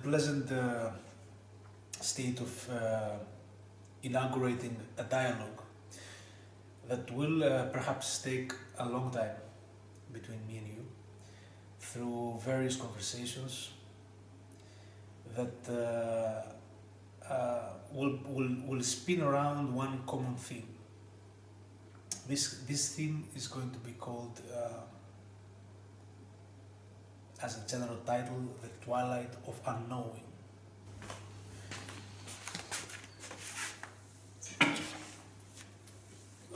pleasant state of inaugurating a dialogue that will perhaps take a long time between me and you through various conversations that will spin around one common theme. This theme is going to be called, as a general title, The Twilight of Unknowing.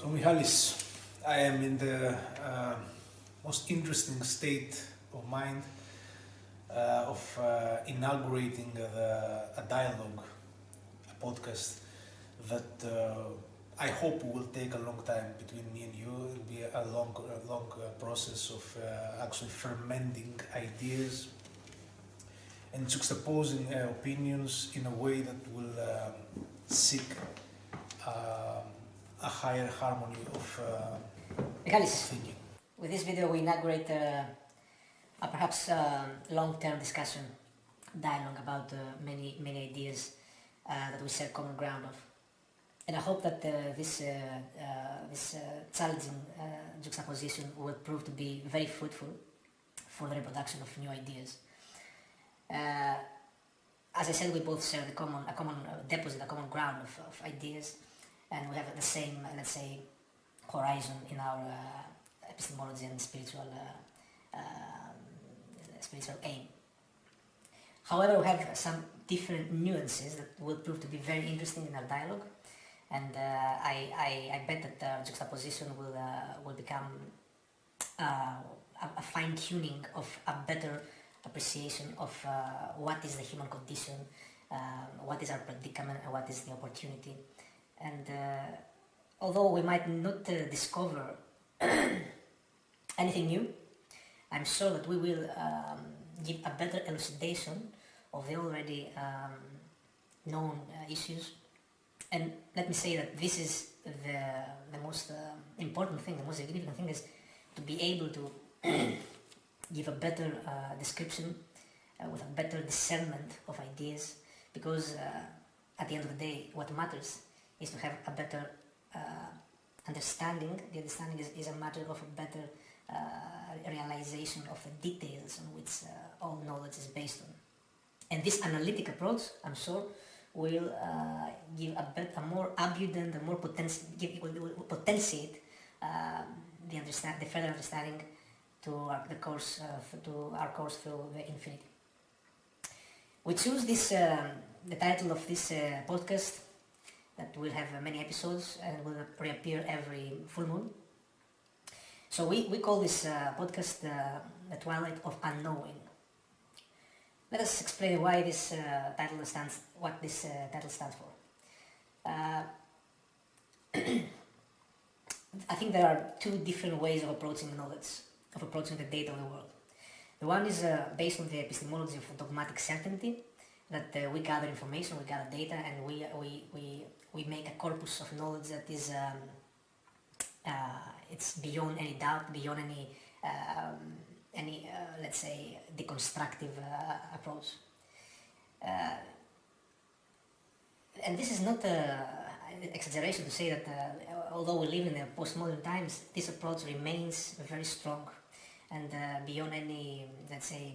So Michalis, I am in the most interesting state of mind of inaugurating a dialogue, a podcast that I hope will take a long time between me and you. It will be a long process of actually fermenting ideas and juxtaposing opinions in a way that will seek a higher harmony of thinking. With this video we inaugurate a perhaps long-term discussion, dialogue about many ideas that we share common ground of. And I hope that this challenging juxtaposition will prove to be very fruitful for the reproduction of new ideas. As I said, we both share a common deposit, a common ground of ideas, and we have the same, let's say, horizon in our epistemology and spiritual aim. However, we have some different nuances that will prove to be very interesting in our dialogue, and I bet that the juxtaposition will become a fine-tuning of a better appreciation of what is the human condition, what is our predicament, and what is the opportunity. And although we might not discover anything new, I'm sure that we will give a better elucidation of the already known issues. And let me say that this is the most important thing, the most significant thing is to be able to give a better description with a better discernment of ideas, because at the end of the day what matters is to have a better understanding. The understanding is a matter of a better realization of the details on which all knowledge is based on. And this analytic approach, I'm sure, will give a more abundant, a more will potentiate the further understanding to our course through the infinity. We choose this the title of this podcast that will have many episodes and will reappear every full moon. So we call this podcast the Twilight of Unknowing. Let us explain why this title stands for. I think there are two different ways of approaching knowledge, of approaching the data of the world. The one is based on the epistemology of dogmatic certainty, that we gather information, we gather data, and we make a corpus of knowledge that is it's beyond any doubt, beyond any let's say deconstructive approach. And this is not an exaggeration to say that although we live in the postmodern times, this approach remains very strong and beyond any, let's say,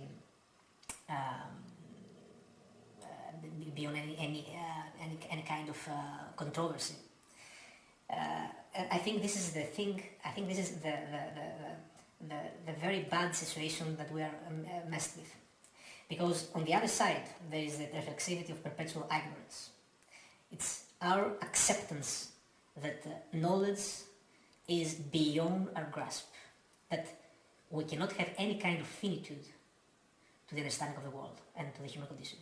beyond any kind of controversy. And I think this is the thing. I think this is the very bad situation that we are messed with, because on the other side there is the reflexivity of perpetual ignorance. It's our acceptance that knowledge is beyond our grasp, that we cannot have any kind of finitude to the understanding of the world and to the human condition.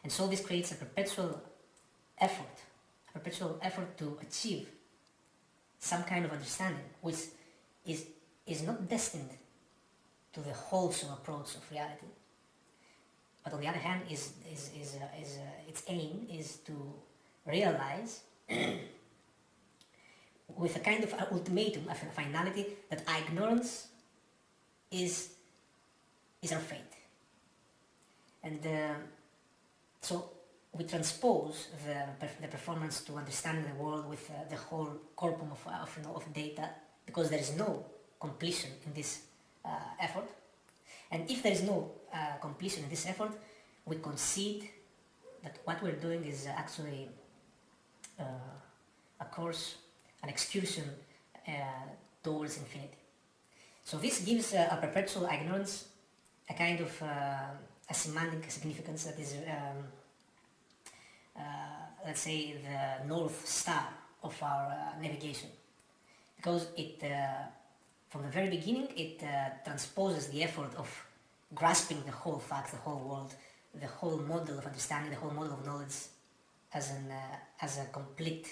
And so this creates a perpetual effort to achieve some kind of understanding which is not destined to the wholesome approach of reality, but on the other hand its aim is to realize with a kind of ultimatum, a finality, that ignorance is our fate. And So we transpose the performance to understanding the world with the whole corpus of data, because there is no completion in this effort. And if there is no completion in this effort, we concede that what we're doing is actually a course, an excursion towards infinity. So this gives a perpetual ignorance a kind of a semantic significance that is, let's say, the north star of our navigation, because it, from the very beginning, it transposes the effort of grasping the whole fact, the whole world, the whole model of understanding, the whole model of knowledge as a complete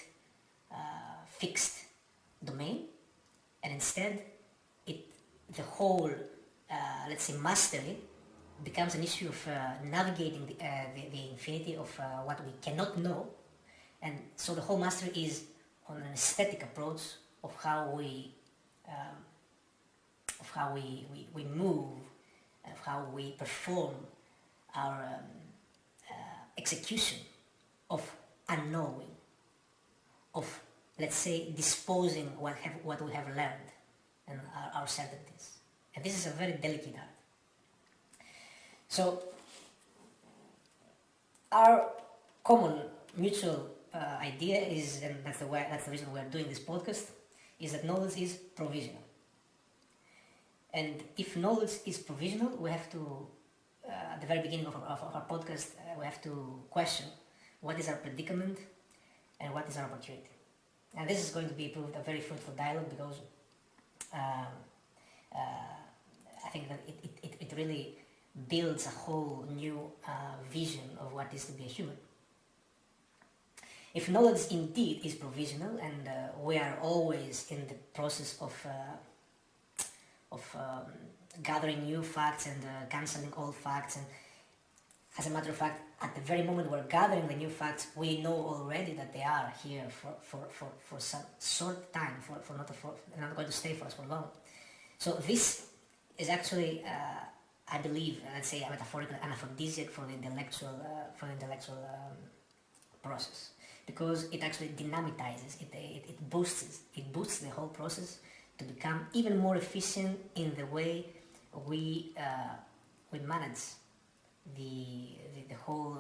fixed domain, and instead the whole, let's say, mastery becomes an issue of navigating the infinity of what we cannot know. And so the whole mastery is on an aesthetic approach of how we move, of how we perform our execution of unknowing, of, let's say, disposing what we have learned and our certainties. And this is a very delicate art. So our common mutual idea is, and that's the reason we are doing this podcast, is that knowledge is provisional. And if knowledge is provisional, we have to, at the very beginning of our podcast, we have to question what is our predicament and what is our opportunity. And this is going to be proved a very fruitful dialogue, because I think that it really builds a whole new vision of what is to be a human. If knowledge indeed is provisional, and we are always in the process of gathering new facts and cancelling old facts, and as a matter of fact, at the very moment we're gathering the new facts, we know already that they are here for some short time, they're not going to stay for us for long. So this is actually, I believe, let's say, a metaphorical aphrodisiac for the intellectual process, because it actually dynamitizes, it boosts the whole process to become even more efficient in the way we manage the whole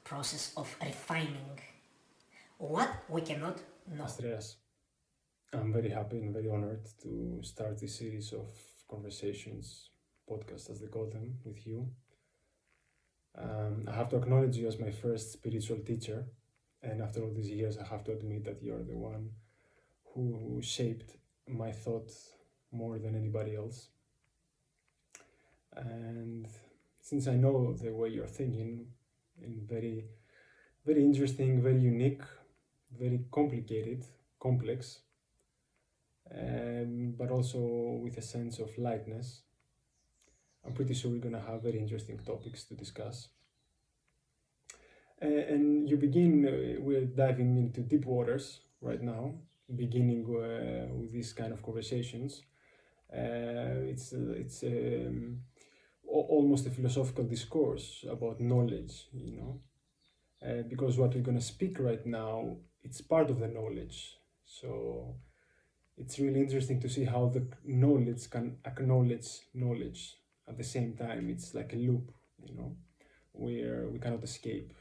process of refining what we cannot know. Astreas, I'm very happy and very honored to start this series of conversations, podcasts as they call them, with you. I have to acknowledge you as my first spiritual teacher, and after all these years I have to admit that you're the one who shaped my thoughts more than anybody else. And since I know the way you're thinking, in very, very interesting, very unique, very complicated, complex, but also with a sense of lightness, I'm pretty sure we're going to have very interesting topics to discuss. And you begin, we're diving into deep waters right now, beginning with these kind of conversations. It's almost a philosophical discourse about knowledge, you know, because what we're going to speak right now, it's part of the knowledge. So it's really interesting to see how the knowledge can acknowledge knowledge at the same time. It's like a loop, you know, where we cannot escape,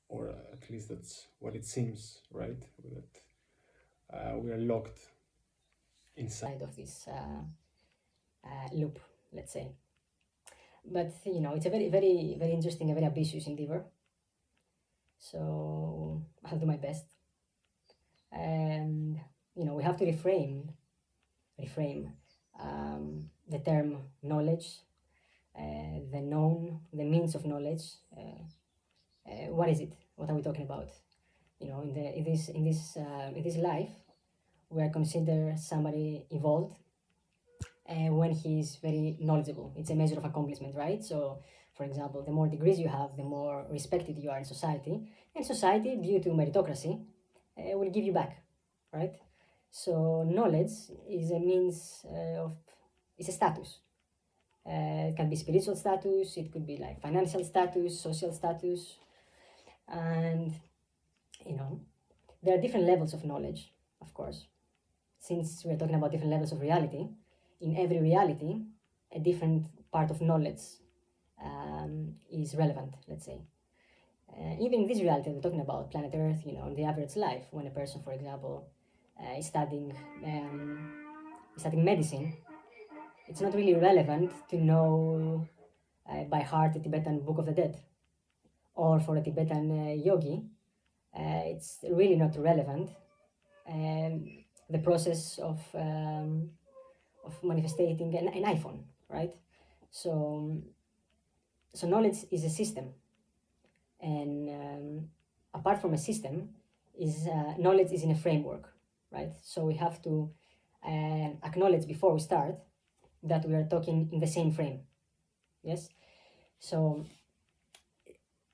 or at least that's what it seems, right? That we are locked inside of this loop, let's say. But you know, it's a very, very, very interesting, a very ambitious endeavor. So I'll do my best. And you know, we have to reframe the term knowledge, the known, the means of knowledge. What is it? What are we talking about? You know, in this life, we are considered somebody evolved when he's very knowledgeable. It's a measure of accomplishment, right? So, for example, the more degrees you have, the more respected you are in society. And society, due to meritocracy, will give you back, right? So knowledge is a means it's a status. It can be spiritual status, it could be like financial status, social status, and you know, there are different levels of knowledge, of course. Since we're talking about different levels of reality, in every reality, a different part of knowledge is relevant, let's say. Even in this reality we're talking about, planet Earth, you know, in the average life, when a person, for example, is studying medicine, it's not really relevant to know by heart the Tibetan Book of the Dead, or for a Tibetan yogi, it's really not relevant. The process of manifesting an iPhone, right? So knowledge is a system, and apart from a system, is knowledge is in a framework, right? So we have to acknowledge before we start that we are talking in the same frame. Yes. So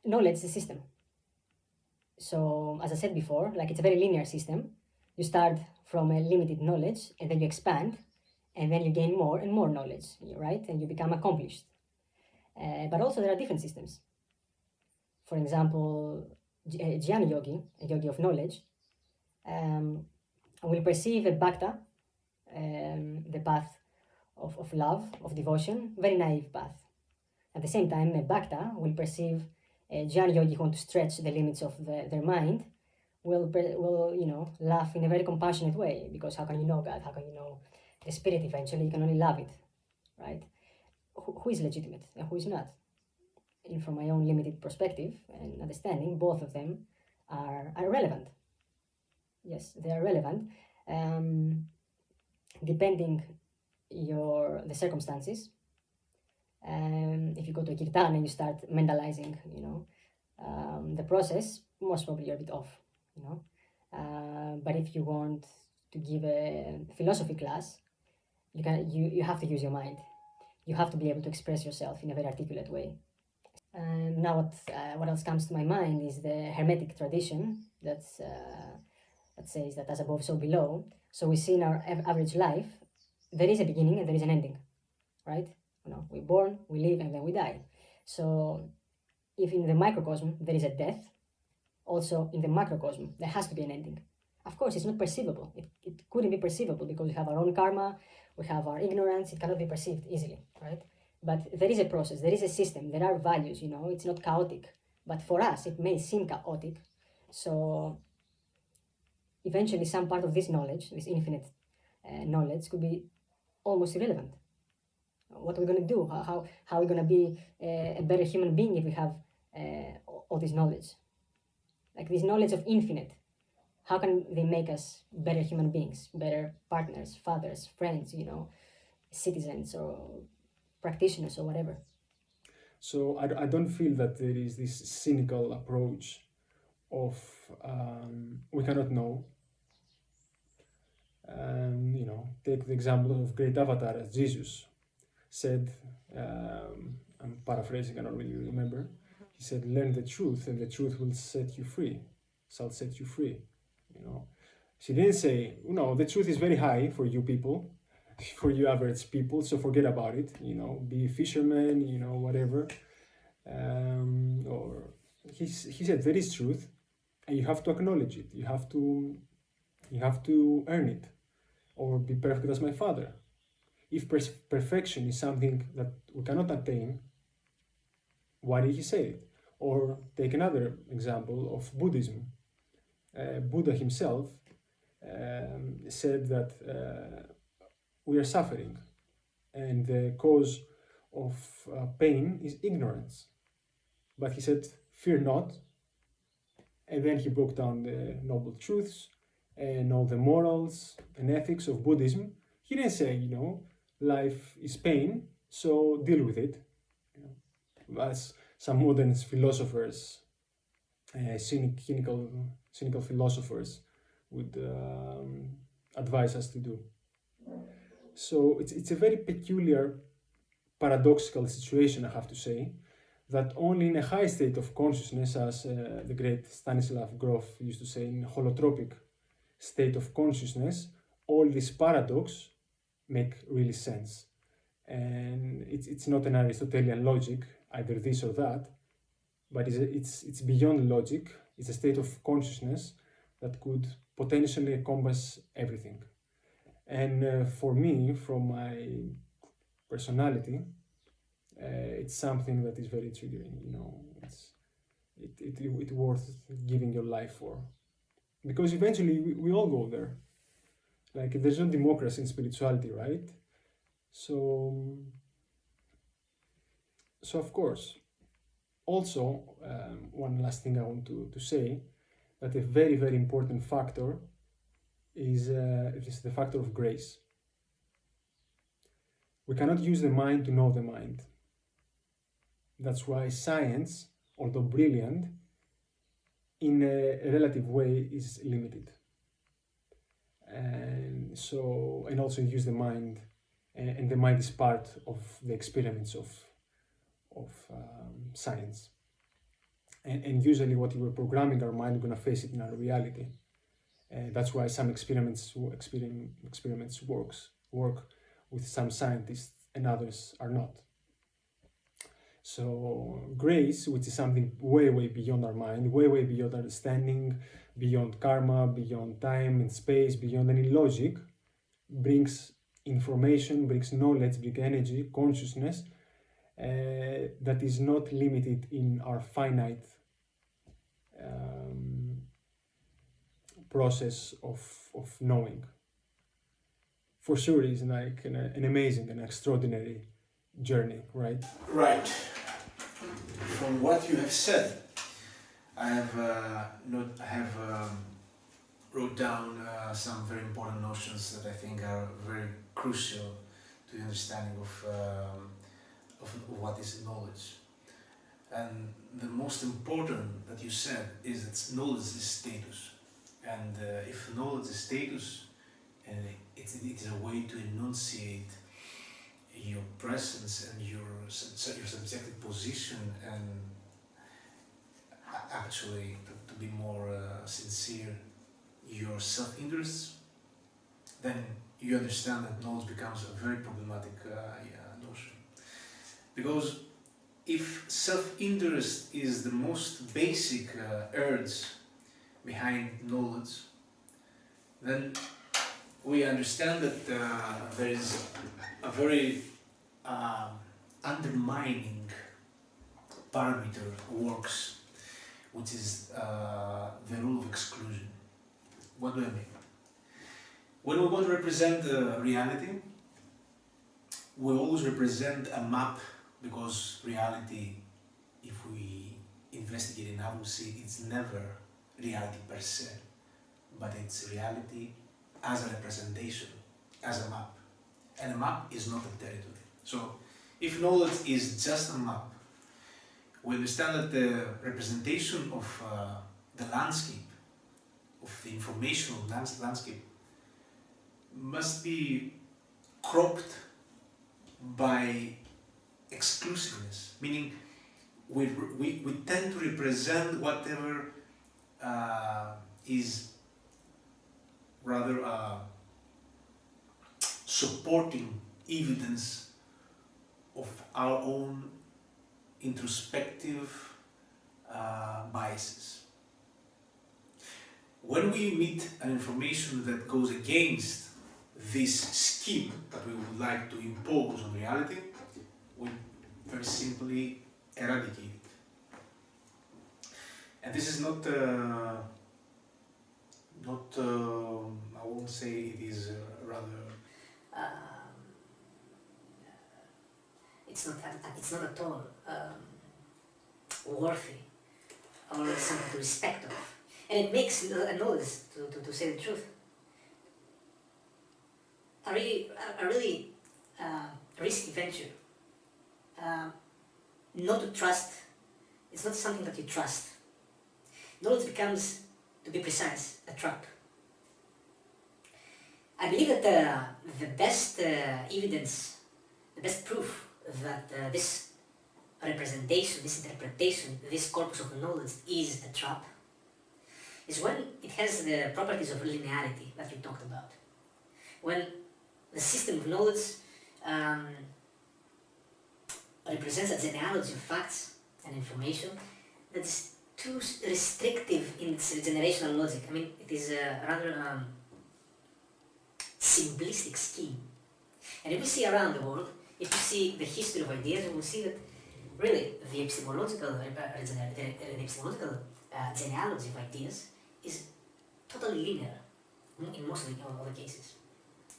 knowledge is a system. So as I said before, like it's a very linear system. You start from a limited knowledge and then you expand, and then you gain more and more knowledge, right? And you become accomplished. But also there are different systems. For example, a jnana yogi, a yogi of knowledge, will perceive a bhakta, the path of love, of devotion, very naive path. At the same time, a bhakta will perceive a jnana yogi who want to stretch the limits of their mind, will you know, laugh in a very compassionate way, because how can you know God? How can you know the spirit eventually? You can only love it, right? Who is legitimate and who is not? And from my own limited perspective and understanding, both of them are relevant. Yes, they are relevant, depending the circumstances. If you go to a kirtan and you start mentalizing, you know, the process, most probably you're a bit off, you know. But if you want to give a philosophy class, you have to use your mind. You have to be able to express yourself in a very articulate way. Now, what else comes to my mind is the Hermetic tradition that says that as above, so below. So we see in our average life, there is a beginning and there is an ending, right? You know, we're born, we live, and then we die. So if in the microcosm there is a death, also in the macrocosm there has to be an ending. Of course, it's not perceivable. It couldn't be perceivable because we have our own karma, we have our ignorance. It cannot be perceived easily, right? But there is a process, there is a system, there are values, you know, it's not chaotic. But for us, it may seem chaotic. So eventually some part of this knowledge, this infinite knowledge, could be almost irrelevant. What are we going to do? How are we going to be a better human being if we have all this knowledge? Like this knowledge of infinite, how can they make us better human beings, better partners, fathers, friends, you know, citizens or practitioners or whatever? So I don't feel that there is this cynical approach of we cannot know. You know, take the example of great avatar as Jesus said, I'm paraphrasing, I don't really remember. He said, learn the truth and the truth will set you free, shall set you free, you know. She didn't say, no, the truth is very high for you people, for you average people, so forget about it, you know, be a fisherman, you know, whatever. Or he said, there is truth and you have to acknowledge it, you have to earn it, or be perfect as my Father. If perfection is something that we cannot attain, why did he say it? Or take another example of Buddhism. Buddha himself said that we are suffering, and the cause of pain is ignorance. But he said, fear not. And then he broke down the noble truths and all the morals and ethics of Buddhism. He didn't say, you know, life is pain, so deal with it. You know, as some modern philosophers, cynical philosophers would advise us to do. So it's a very peculiar, paradoxical situation, I have to say, that only in a high state of consciousness, as the great Stanislav Grof used to say, in a holotropic state of consciousness, all this paradox make really sense. And it's not an Aristotelian logic, either this or that, but it's beyond logic. It's a state of consciousness that could potentially encompass everything. And for me, from my personality, it's something that is very triggering. You know, it's worth giving your life for, because eventually we all go there. Like, there's no democracy in spirituality, right? So of course, also, one last thing I want to say, that a very, very important factor is the factor of grace. We cannot use the mind to know the mind. That's why science, although brilliant, in a relative way is limited. And also use the mind, and the mind is part of the experiments of science. And usually what we're programming our mind, we're going to face it in our reality. That's why some experiments work with some scientists and others are not. So grace, which is something way, way beyond our mind, way, way beyond understanding, beyond karma, beyond time and space, beyond any logic, brings information, brings knowledge, brings energy, consciousness, that is not limited in our finite process of knowing. For sure, it's like an amazing and extraordinary journey, right? Right. From what you have said, I have wrote down some very important notions that I think are very crucial to the understanding of what is knowledge. And the most important that you said is that knowledge is status. And if knowledge is status, it is a way to enunciate your presence and your subjective position, and actually, to be more sincere, your self-interest, then you understand that knowledge becomes a very problematic notion. Because if self-interest is the most basic urge behind knowledge, then we understand that there is a very undermining parameter works, which is the rule of exclusion. What do I mean? When we want to represent reality, we always represent a map, because reality, if we investigate enough, we see it's never reality per se, but it's reality as a representation, as a map. And a map is not a territory. So, if knowledge is just a map, we understand that the representation of the landscape, of the informational landscape, must be cropped by exclusiveness, meaning we tend to represent whatever is rather supporting evidence of our own introspective biases. When we meet an information that goes against this scheme that we would like to impose on reality, we very simply eradicate it. And this is not, I won't say it is rather... It's not at all worthy or something to respect of. And it makes a noise, to say the truth, a really risky venture. Not to trust, it's not something that you trust. Knowledge becomes, to be precise, a trap. I believe that the best evidence, the best proof that this representation, this interpretation, this corpus of knowledge is a trap, is when it has the properties of linearity that you talked about. When the system of knowledge represents a genealogy of facts and information that is too restrictive in its generational logic. I mean, it is a rather simplistic scheme. And if we see around the world, if you see the history of ideas, you will see that really the epistemological genealogy of ideas is totally linear in most of the cases.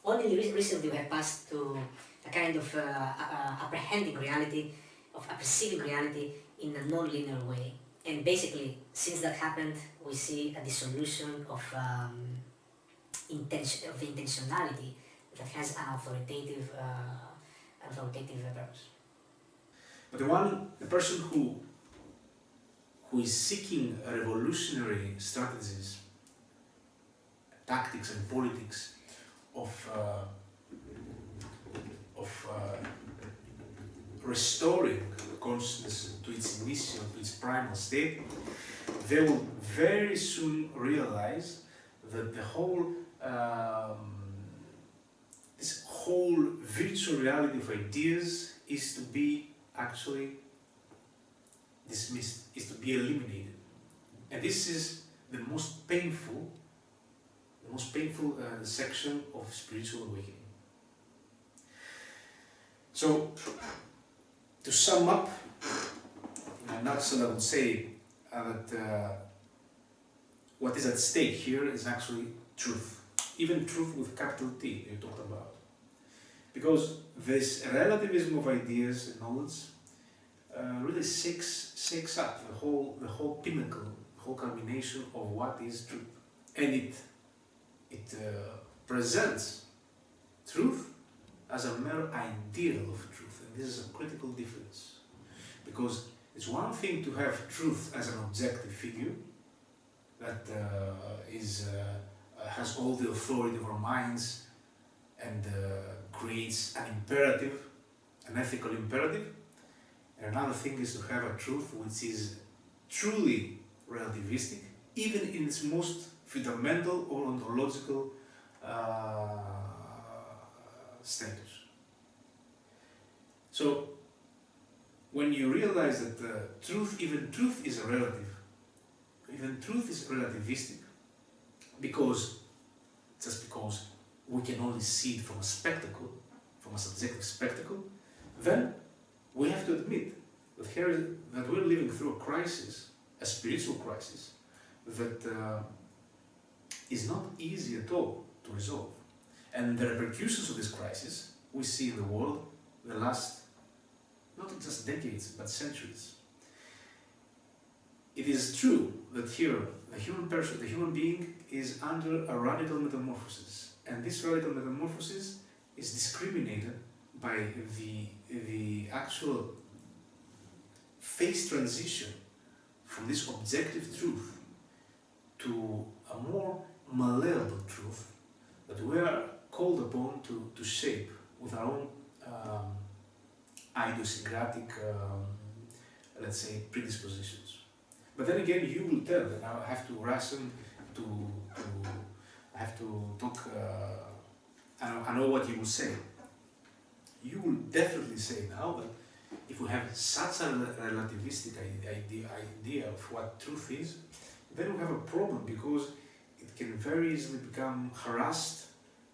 Only recently we have passed to a kind of apprehending reality, of perceiving reality in a non-linear way. And basically, since that happened, we see a dissolution of the intentionality that has an authoritative purpose. But the person who is seeking revolutionary strategies, tactics and politics of restoring consciousness to its initial, to its primal state, they will very soon realize that the whole this whole virtual reality of ideas is to be actually dismissed, is to be eliminated. And this is the most painful section of spiritual awakening. So, to sum up, in a nutshell, I would say that what is at stake here is actually truth. Even truth with capital T, you talked about. Because this relativism of ideas and knowledge really shakes up the whole pinnacle, the whole culmination of what is truth. And it presents truth as a mere ideal of truth. And this is a critical difference. Because it's one thing to have truth as an objective figure that has all the authority of our minds and creates an imperative, an ethical imperative. And another thing is to have a truth which is truly relativistic, even in its most fundamental or ontological status. So, when you realize that even truth is relative, even truth is relativistic, because we can only see it from a spectacle, from a subjective spectacle, then we have to admit that we're living through a crisis, a spiritual crisis, that is not easy at all to resolve. And the repercussions of this crisis we see in the world the last, not just decades, but centuries. It is true that here the human being is under a radical metamorphosis, and this radical metamorphosis is discriminated by the actual phase transition from this objective truth to a more malleable truth that we are called upon to shape with our own idiosyncratic, let's say, predispositions. But then again, you will tell, and I have to ration I have to talk, I know what you will say. You will definitely say now that if we have such a relativistic idea of what truth is, then we have a problem, because it can very easily become harassed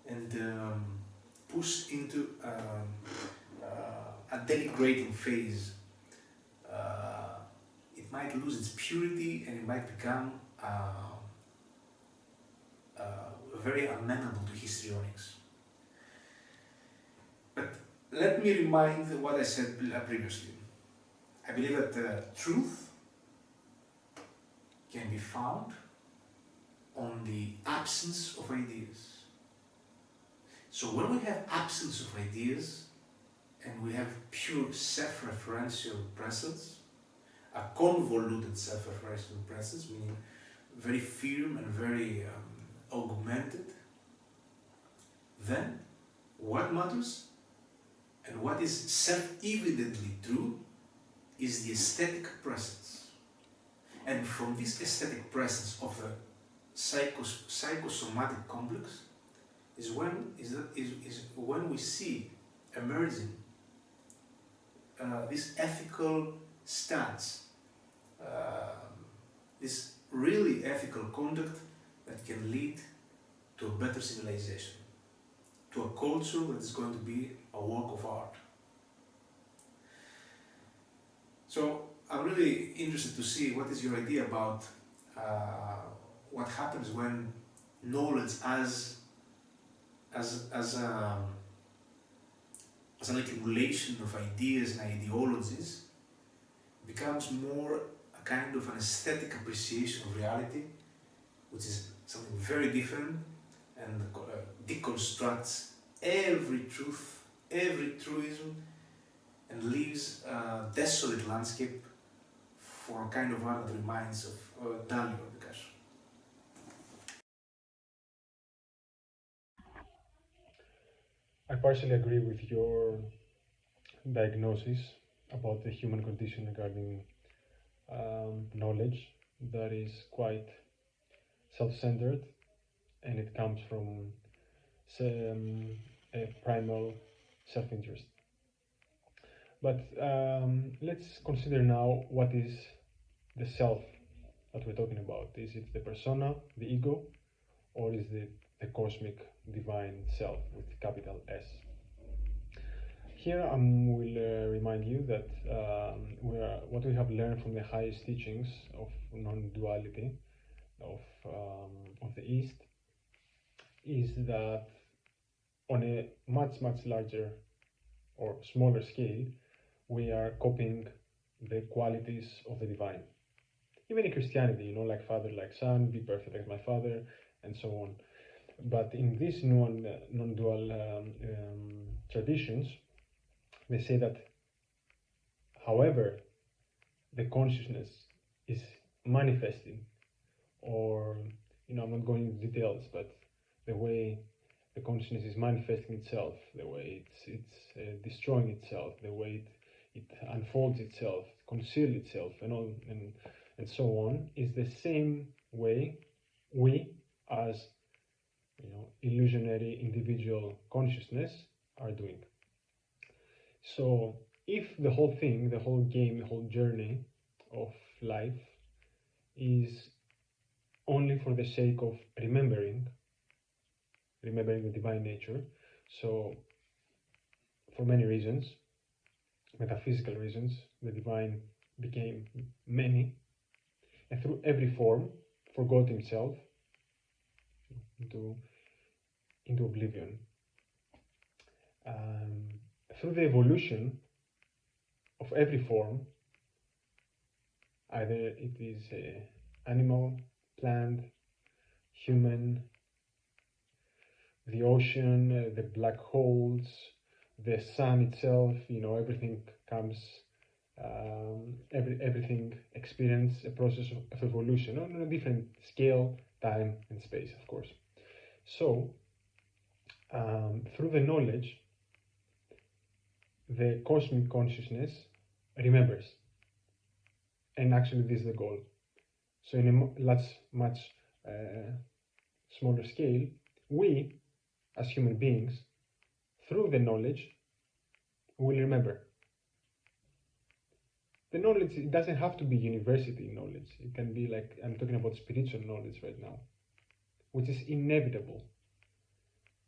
and pushed into a denigrating phase. It might lose its purity, and it might become very amenable to histrionics. But let me remind what I said previously. I believe that truth can be found on the absence of ideas. So when we have absence of ideas and we have pure self-referential presence, a convoluted self-referential presence, meaning very firm and very augmented, then what matters and what is self-evidently true is the aesthetic presence. And from this aesthetic presence of the psychosomatic complex is when we see emerging this ethical stance, this really ethical conduct that can lead to a better civilization, to a culture that is going to be a work of art. So I'm really interested to see what is your idea about what happens when knowledge as an accumulation of ideas and ideologies becomes more a kind of an aesthetic appreciation of reality, which is something very different, and deconstructs every truth, every truism, and leaves a desolate landscape for a kind of art that reminds of Dali or Picasso. I partially agree with your diagnosis about the human condition regarding knowledge that is quite self-centered, and it comes from a primal self-interest. But let's consider now what is the self that we're talking about. Is it the persona, the ego, or is it the cosmic divine self with capital S? Here I will remind you that what we have learned from the highest teachings of non-duality of the East is that on a much larger or smaller scale, we are copying the qualities of the divine. Even in Christianity, like father, like son, be perfect like my father, and so on. But in these non-dual traditions, they say that, however, the consciousness is manifesting, or, I'm not going into details, but the way the consciousness is manifesting itself, the way it's destroying itself, the way it unfolds itself, conceals itself, and so on, is the same way we, as illusionary individual consciousness, are doing. So if the whole thing, the whole game, the whole journey of life is only for the sake of remembering the divine nature, so for many reasons, metaphysical reasons, the divine became many, and through every form forgot himself into oblivion. Through the evolution of every form, either it is animal, plant, human, the ocean, the black holes, the sun itself, everything comes, everything experiences a process of evolution on a different scale, time, and space, of course. So, through the knowledge, the cosmic consciousness remembers, and actually this is the goal. So in a much smaller scale, we, as human beings, through the knowledge, will remember. The knowledge, it doesn't have to be university knowledge. It can be like, I'm talking about spiritual knowledge right now, which is inevitable.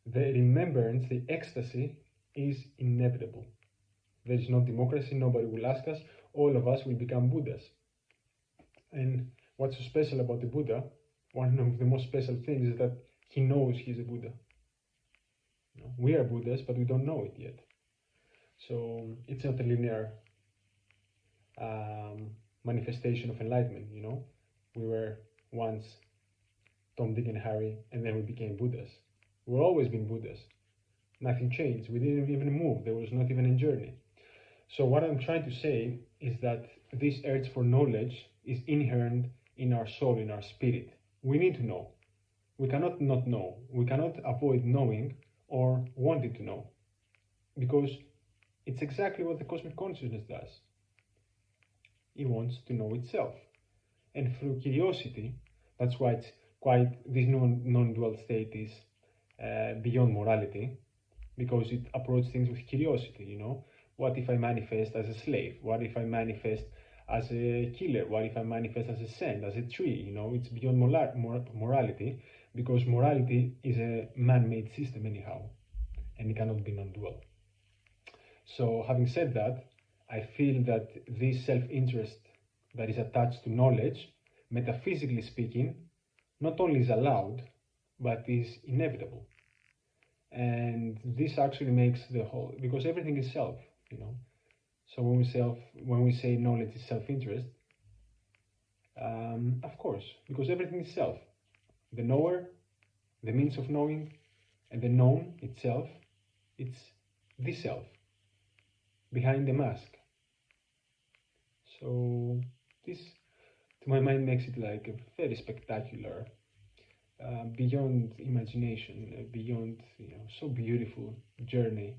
The remembrance, the ecstasy, is inevitable. There is no democracy, nobody will ask us, all of us will become Buddhas. And what's so special about the Buddha, one of the most special things, is that he knows he's a Buddha. We are Buddhas, but we don't know it yet. So it's not a linear manifestation of enlightenment, We were once Tom, Dick, and Harry, and then we became Buddhas. We've always been Buddhas. Nothing changed. We didn't even move. There was not even a journey. So what I'm trying to say is that this urge for knowledge is inherent in our soul, in our spirit. We need to know. We cannot not know. We cannot avoid knowing or wanting to know, because it's exactly what the cosmic consciousness does. It wants to know itself. And through curiosity, that's why it's quite, this non-dual state is beyond morality, because it approaches things with curiosity, What if I manifest as a slave? What if I manifest as a killer? What if I manifest as a saint, as a tree? You know, it's beyond morality, because morality is a man-made system anyhow, and it cannot be non-dual. So having said that, I feel that this self-interest that is attached to knowledge, metaphysically speaking, not only is allowed, but is inevitable. And this actually makes the whole, because everything is self, you know. So when we say knowledge is self-interest, of course, because everything is self. The knower, the means of knowing, and the known itself, it's the self behind the mask. So this, to my mind, makes it like a very spectacular, beyond imagination, beyond, you know, so beautiful journey.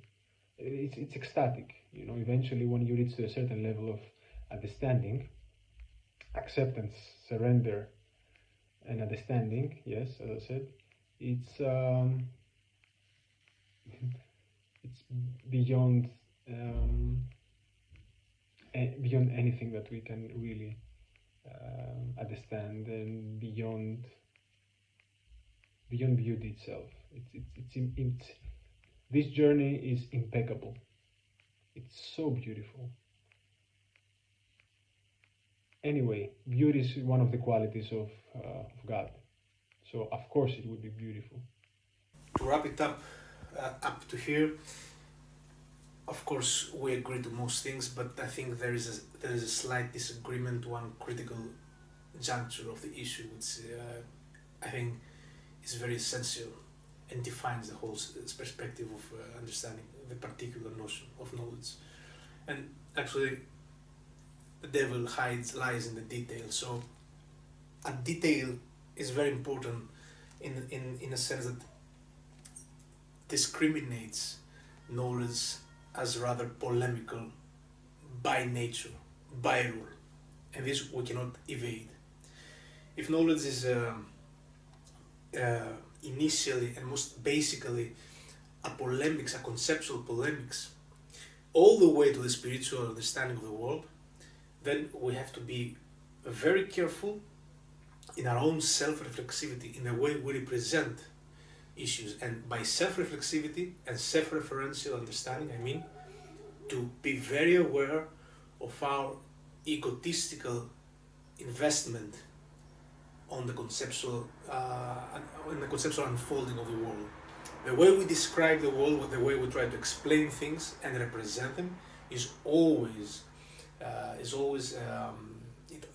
It's ecstatic, you know. Eventually, when you reach to a certain level of understanding, acceptance, surrender, and understanding, yes, as I said, it's it's beyond beyond anything that we can really understand, and beyond beauty itself. It's this journey is impeccable. It's so beautiful. Anyway, beauty is one of the qualities of God. So of course it would be beautiful. To wrap it up to here, of course we agree to most things, but I think there is a slight disagreement, one critical juncture of the issue, which I think is very essential and defines the whole perspective of understanding the particular notion of knowledge. And actually, the devil lies in the detail. So, a detail is very important in a sense that discriminates knowledge as rather polemical by nature, by rule, and this we cannot evade. If knowledge is initially and most basically a polemics, a conceptual polemics, all the way to the spiritual understanding of the world, then we have to be very careful in our own self-reflexivity, in the way we represent issues. And by self-reflexivity and self-referential understanding, I mean to be very aware of our egotistical investment on the conceptual unfolding of the world. The way we describe the world, the way we try to explain things and represent them, is always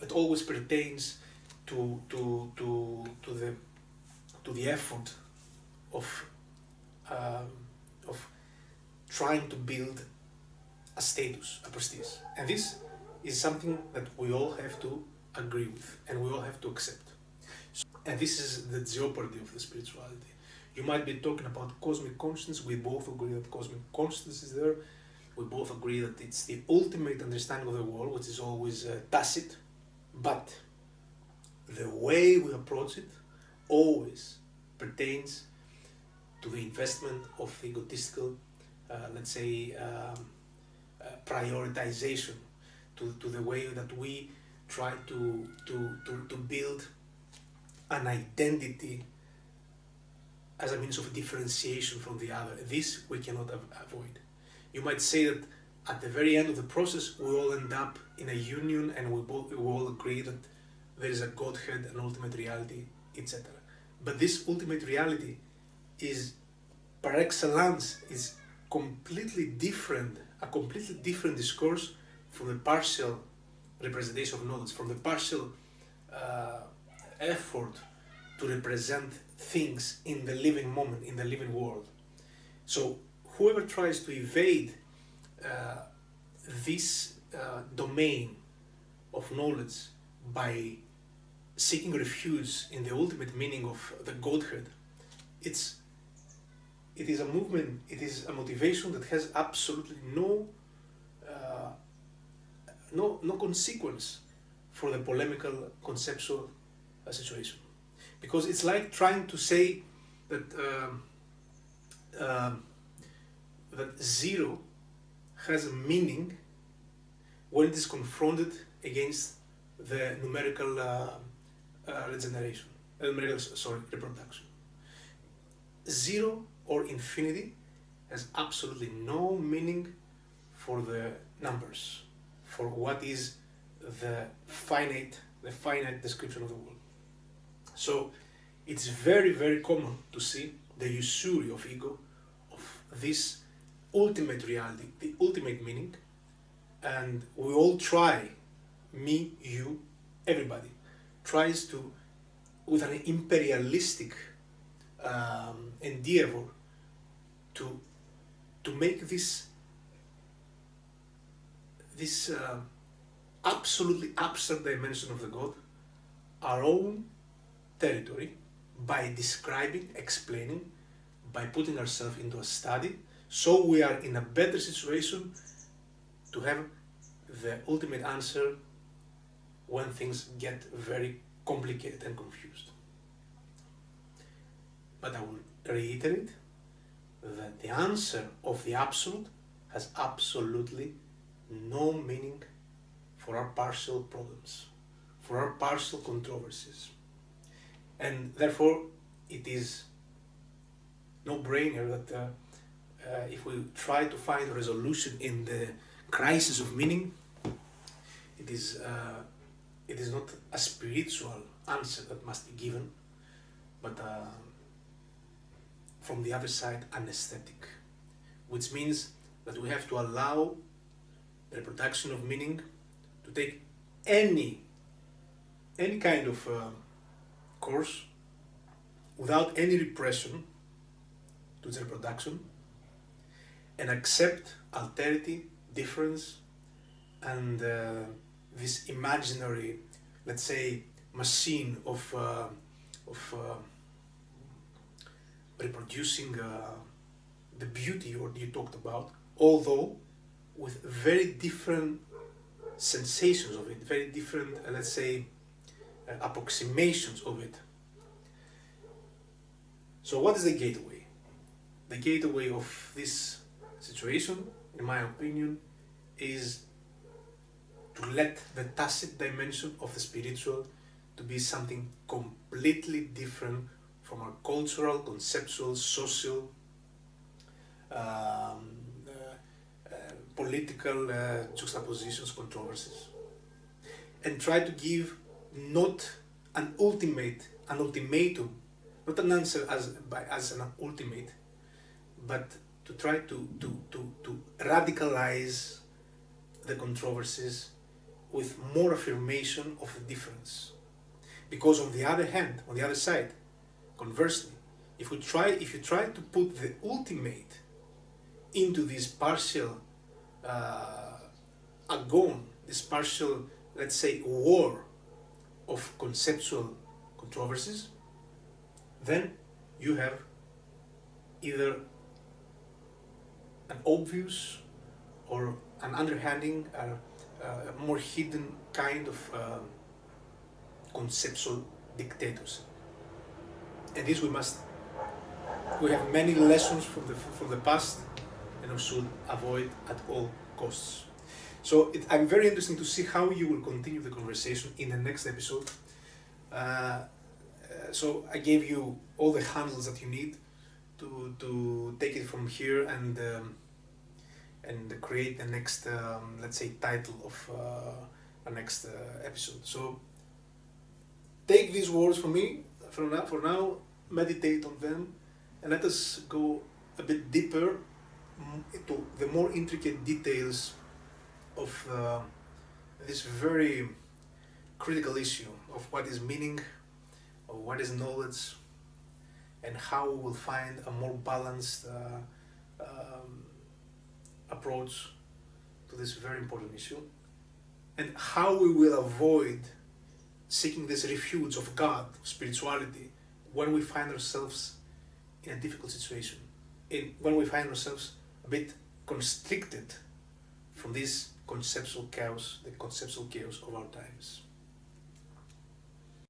it always pertains to the effort of trying to build a status, a prestige, and this is something that we all have to agree with and we all have to accept. And this is the jeopardy of the spirituality. You might be talking about cosmic consciousness. We both agree that cosmic consciousness is there. We both agree that it's the ultimate understanding of the world, which is always tacit. But the way we approach it always pertains to the investment of egotistical, let's say, prioritization, to the way that we try to build an identity as a means of differentiation from the other. This we cannot avoid. You might say that at the very end of the process we all end up in a union and we all agree that there is a Godhead, an ultimate reality, etc. But this ultimate reality is, par excellence, is completely different, a completely different discourse from the partial representation of knowledge, from the partial effort to represent things in the living moment, in the living world. So whoever tries to evade this domain of knowledge by seeking refuge in the ultimate meaning of the Godhead, it is a movement, it is a motivation that has absolutely no consequence for the polemical conceptual situation. Because it's like trying to say that that zero has a meaning when it is confronted against the numerical reproduction. 0 or infinity has absolutely no meaning for the numbers, for what is the finite description of the world. So it's very, very common to see the usury of ego, of this ultimate reality, the ultimate meaning, and we all try, me, you, everybody, tries to, with an imperialistic endeavor, to make this absolutely abstract dimension of the God our own territory, by describing, explaining, by putting ourselves into a study, so we are in a better situation to have the ultimate answer when things get very complicated and confused. But I will reiterate that the answer of the absolute has absolutely no meaning for our partial problems, for our partial controversies. And therefore, it is no-brainer that if we try to find a resolution in the crisis of meaning, it is not a spiritual answer that must be given, but from the other side, an aesthetic, which means that we have to allow the reproduction of meaning to take any kind of course without any repression to its reproduction, and accept alterity, difference, and this imaginary, let's say, machine of reproducing the beauty you talked about, although with very different sensations of it, very different, let's say, approximations of it. So what is the gateway? The gateway of this situation, in my opinion, is to let the tacit dimension of the spiritual to be something completely different from our cultural, conceptual, social, political juxtapositions, controversies, and try to give not an ultimatum, not an answer as an ultimate, but to try to radicalize the controversies with more affirmation of the difference. Because on the other hand, on the other side, conversely, if you try to put the ultimate into this partial agon, this partial, let's say, war of conceptual controversies, then you have either an obvious or an underhanding, a more hidden kind of conceptual dictatorship. And this we have many lessons from the past, and we should avoid at all costs. So I'm very interested to see how you will continue the conversation in the next episode. So I gave you all the handles that you need to take it from here and create the next, let's say, title of the next episode. So take these words from me for now, meditate on them, and let us go a bit deeper into the more intricate details of this very critical issue of what is meaning, of what is knowledge, and how we will find a more balanced approach to this very important issue, and how we will avoid seeking this refuge of God, spirituality, when we find ourselves in a difficult situation, when we find ourselves a bit constricted from this conceptual chaos, the conceptual chaos of our times.